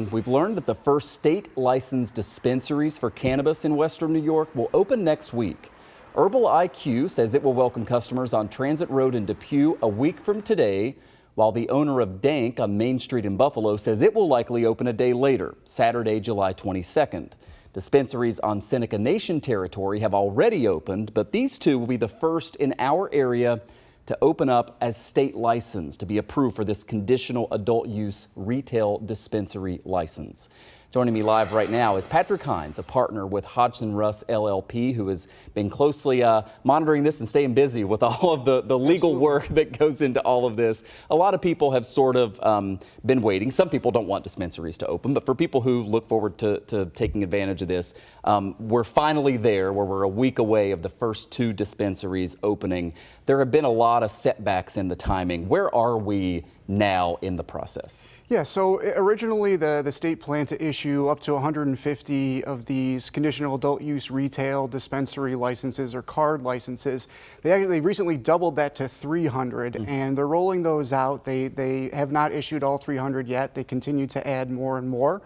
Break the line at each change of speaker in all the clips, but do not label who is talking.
We've learned that the first state-licensed dispensaries for cannabis in Western New York will open next week. Herbal IQ says it will welcome customers on Transit Road in Depew a week from today, while the owner of Dank on Main Street in Buffalo says it will likely open a day later, Saturday, July 22nd. Dispensaries on Seneca Nation territory have already opened, but these two will be the first in our area to open up as state licensed to be approved for this conditional adult use retail dispensary license. Joining me live right now is Patrick Hines, a partner with Hodgson Russ LLP, who has been closely monitoring this and staying busy with all of the legal work that goes into all of this. A lot of people have sort of been waiting. Some people don't want dispensaries to open, but for people who look forward to taking advantage of this, we're finally there where we're a week away of the first two dispensaries opening. There have been a lot of setbacks in the timing. Where are we now in the process?
Yeah, so originally the state planned to issue up to 150 of these conditional adult use retail dispensary licenses or card licenses. They recently doubled that to 300 and they're rolling those out. They have not issued all 300 yet. They continue to add more and more.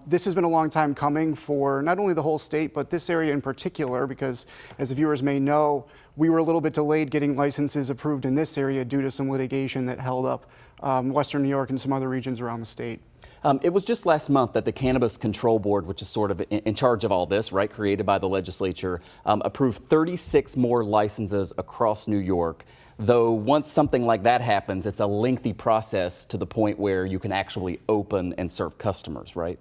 This has been a long time coming for not only the whole state, but this area in particular, because as the viewers may know, we were a little bit delayed getting licenses approved in this area due to some litigation that held up Western New York and some other regions around the state.
It was just last month that the Cannabis Control Board, which is sort of in charge of all this, right, created by the legislature, approved 36 more licenses across New York. Though once something like that happens, it's a lengthy process to the point where you can actually open and serve customers, right?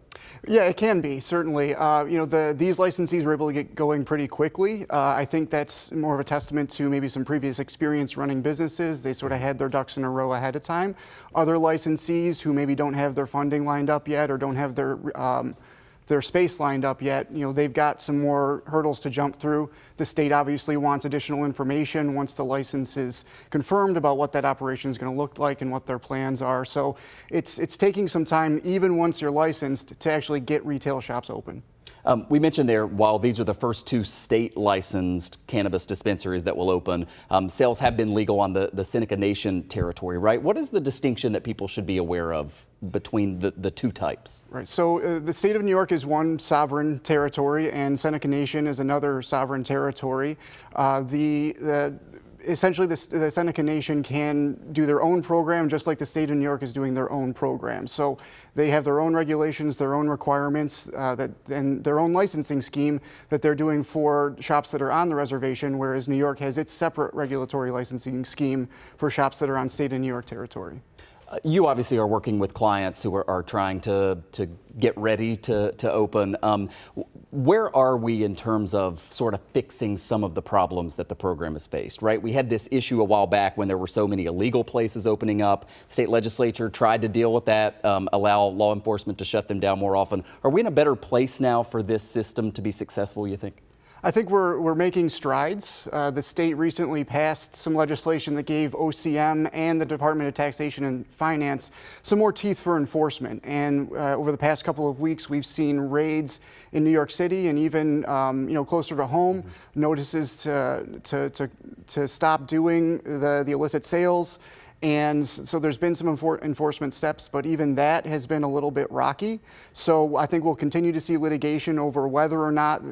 Yeah, it can be, certainly. These licensees were able to get going pretty quickly. I think that's more of a testament to maybe some previous experience running businesses. They sort of had their ducks in a row ahead of time. Other licensees who maybe don't have their funding lined up yet or don't have their space lined up yet, they've got some more hurdles to jump through. The state obviously wants additional information once the license is confirmed about what that operation is going to look like and what their plans are. So it's taking some time, even once you're licensed, to actually get retail shops open.
We mentioned there, while these are the first two state-licensed cannabis dispensaries that will open, sales have been legal on the Seneca Nation territory, right? What is the distinction that people should be aware of between the two types? Right.
So the state of New York is one sovereign territory, and Seneca Nation is another sovereign territory. Essentially, the Seneca Nation can do their own program, just like the state of New York is doing their own program. So they have their own regulations, their own requirements, and their own licensing scheme that they're doing for shops that are on the reservation, whereas New York has its separate regulatory licensing scheme for shops that are on state of New York territory.
You obviously are working with clients who are trying to get ready to open. Where are we in terms of sort of fixing some of the problems that the program has faced, right? We had this issue a while back when there were so many illegal places opening up. State legislature tried to deal with that, allow law enforcement to shut them down more often. Are we in a better place now for this system to be successful, you think?
I think we're making strides. The state recently passed some legislation that gave OCM and the Department of Taxation and Finance some more teeth for enforcement. And over the past couple of weeks, we've seen raids in New York City and even closer to home, notices to stop doing the illicit sales. And so there's been some enforcement steps, but even that has been a little bit rocky. So I think we'll continue to see litigation over whether or not,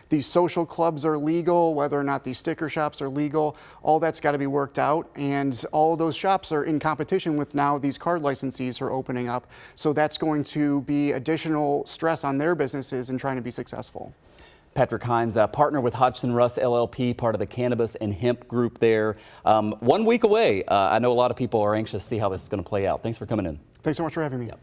these social clubs are legal, whether or not these sticker shops are legal. All that's got to be worked out. And all of those shops are in competition with now these card licensees who are opening up. So that's going to be additional stress on their businesses in trying to be successful.
Patrick Hines, partner with Hodgson Russ LLP, part of the cannabis and hemp group there. 1 week away. I know a lot of people are anxious to see how this is going to play out. Thanks for coming in.
Thanks so much for having me.
Yep.